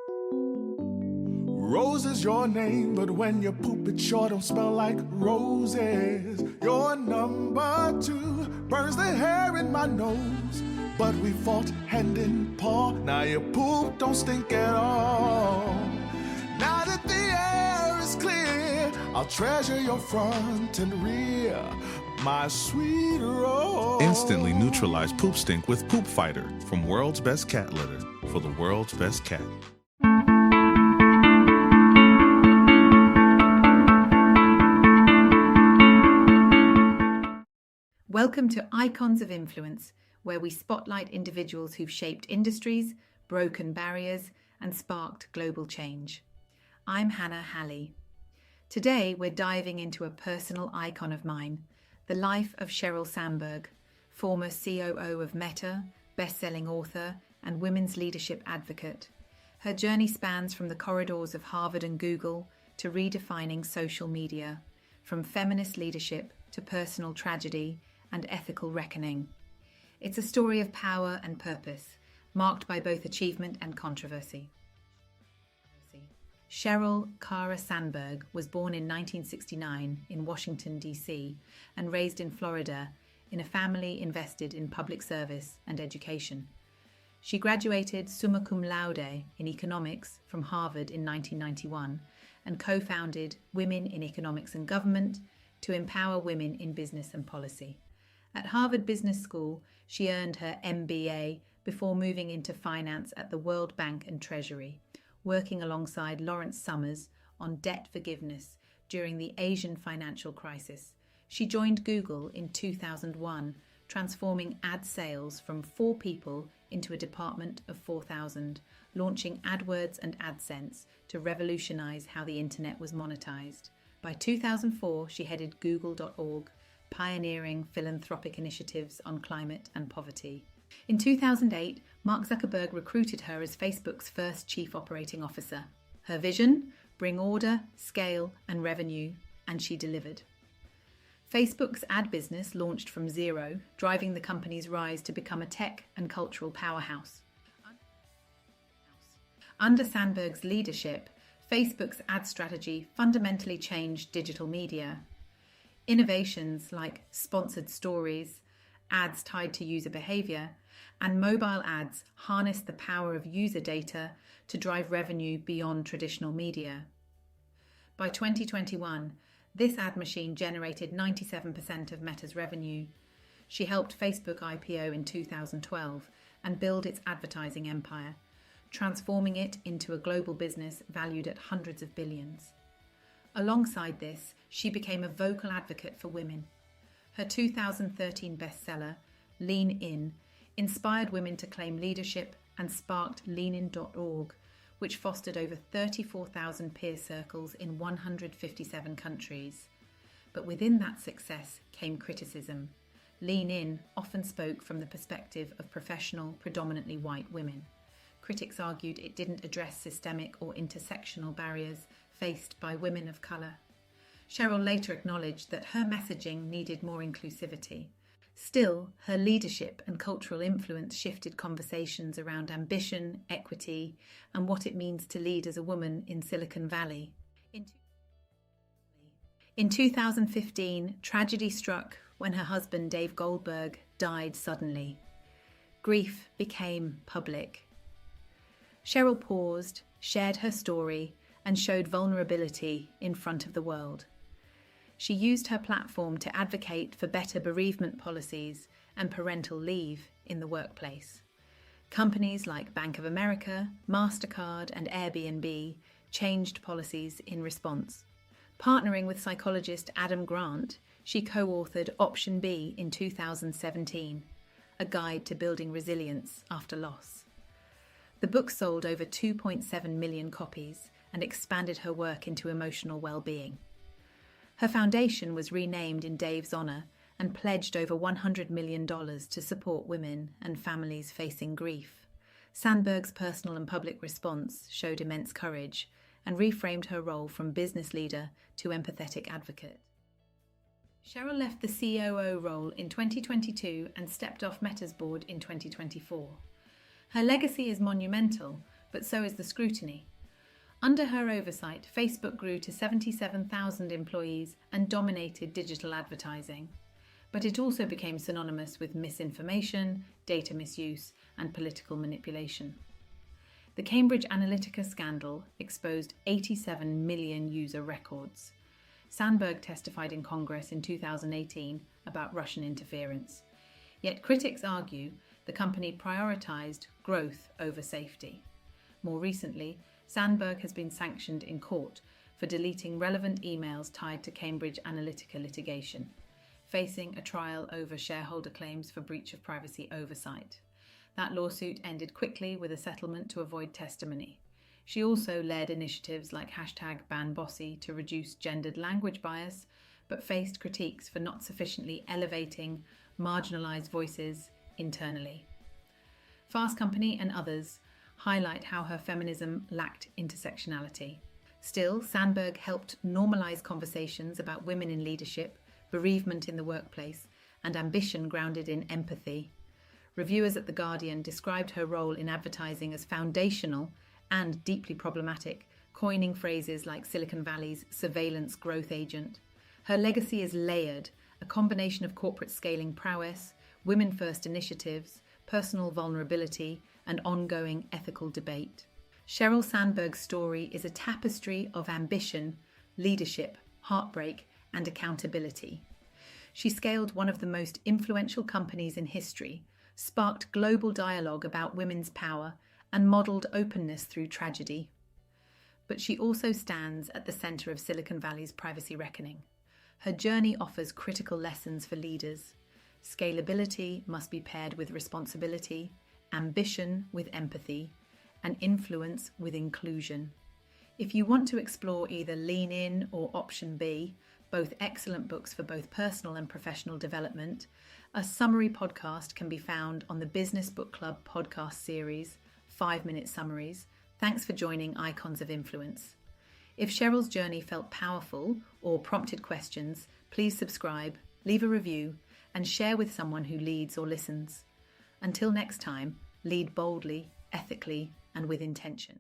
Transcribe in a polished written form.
Rose is your name, but when you poop it sure don't smell like roses. Your number 2 burns the hair in my nose, but we fought hand in paw. Now your poop don't stink at all. Now that the air is clear, I'll treasure your front and rear, my sweet Rose. Instantly neutralize poop stink with Poop Fighter from World's Best Cat Litter for the world's best cat. Welcome to Icons of Influence, where we spotlight individuals who've shaped industries, broken barriers, and sparked global change. I'm Hannah Halley. Today, we're diving into a personal icon of mine, the life of Sheryl Sandberg, former COO of Meta, best-selling author, and women's leadership advocate. Her journey spans from the corridors of Harvard and Google to redefining social media, from feminist leadership to personal tragedy and ethical reckoning. It's a story of power and purpose, marked by both achievement and controversy. Sheryl Kara Sandberg was born in 1969 in Washington, D.C., and raised in Florida in a family invested in public service and education. She graduated summa cum laude in economics from Harvard in 1991 and co-founded Women in Economics and Government to empower women in business and policy. At Harvard Business School, she earned her MBA before moving into finance at the World Bank and Treasury, working alongside Lawrence Summers on debt forgiveness during the Asian financial crisis. She joined Google in 2001, transforming ad sales from 4 people into a department of 4,000, launching AdWords and AdSense to revolutionize how the internet was monetized. By 2004, she headed Google.org, pioneering philanthropic initiatives on climate and poverty. In 2008, Mark Zuckerberg recruited her as Facebook's first chief operating officer. Her vision? Bring order, scale, and revenue, and she delivered. Facebook's ad business launched from zero, driving the company's rise to become a tech and cultural powerhouse. Under Sandberg's leadership, Facebook's ad strategy fundamentally changed digital media. Innovations like sponsored stories, ads tied to user behavior, and mobile ads harness the power of user data to drive revenue beyond traditional media. By 2021, this ad machine generated 97% of Meta's revenue. She helped Facebook IPO in 2012 and build its advertising empire, transforming it into a global business valued at hundreds of billions. Alongside this, she became a vocal advocate for women. Her 2013 bestseller, Lean In, inspired women to claim leadership and sparked leanin.org, which fostered over 34,000 peer circles in 157 countries. But within that success came criticism. Lean In often spoke from the perspective of professional, predominantly white women. Critics argued it didn't address systemic or intersectional barriers faced by women of colour. Sheryl later acknowledged that her messaging needed more inclusivity. Still, her leadership and cultural influence shifted conversations around ambition, equity, and what it means to lead as a woman in Silicon Valley. In 2015, tragedy struck when her husband, Dave Goldberg, died suddenly. Grief became public. Sheryl paused, shared her story, and showed vulnerability in front of the world. She used her platform to advocate for better bereavement policies and parental leave in the workplace. Companies like Bank of America, MasterCard, and Airbnb changed policies in response. Partnering with psychologist Adam Grant, she co-authored Option B in 2017, a guide to building resilience after loss. The book sold over 2.7 million copies and expanded her work into emotional well-being. Her foundation was renamed in Dave's honour and pledged over $100 million to support women and families facing grief. Sandberg's personal and public response showed immense courage and reframed her role from business leader to empathetic advocate. Sheryl left the COO role in 2022 and stepped off Meta's board in 2024. Her legacy is monumental, but so is the scrutiny. Under her oversight, Facebook grew to 77,000 employees and dominated digital advertising. But it also became synonymous with misinformation, data misuse, and political manipulation. The Cambridge Analytica scandal exposed 87 million user records. Sandberg testified in Congress in 2018 about Russian interference. Yet critics argue the company prioritized growth over safety. More recently, Sandberg has been sanctioned in court for deleting relevant emails tied to Cambridge Analytica litigation, facing a trial over shareholder claims for breach of privacy oversight. That lawsuit ended quickly with a settlement to avoid testimony. She also led initiatives like #BanBossy to reduce gendered language bias, but faced critiques for not sufficiently elevating marginalised voices internally. Fast Company and others highlight how her feminism lacked intersectionality. Still, Sandberg helped normalise conversations about women in leadership, bereavement in the workplace, and ambition grounded in empathy. Reviewers at The Guardian described her role in advertising as foundational and deeply problematic, coining phrases like Silicon Valley's surveillance growth agent. Her legacy is layered, a combination of corporate scaling prowess, women-first initiatives, personal vulnerability, and ongoing ethical debate. Sheryl Sandberg's story is a tapestry of ambition, leadership, heartbreak, and accountability. She scaled one of the most influential companies in history, sparked global dialogue about women's power, and modelled openness through tragedy. But she also stands at the centre of Silicon Valley's privacy reckoning. Her journey offers critical lessons for leaders. Scalability must be paired with responsibility, ambition with empathy, and influence with inclusion. If you want to explore either Lean In or Option B, both excellent books for both personal and professional development, a summary podcast can be found on the Business Book Club podcast series, 5-minute summaries. Thanks for joining Icons of Influence. If Sheryl's journey felt powerful or prompted questions, please subscribe, leave a review, and share with someone who leads or listens. Until next time, lead boldly, ethically, and with intention.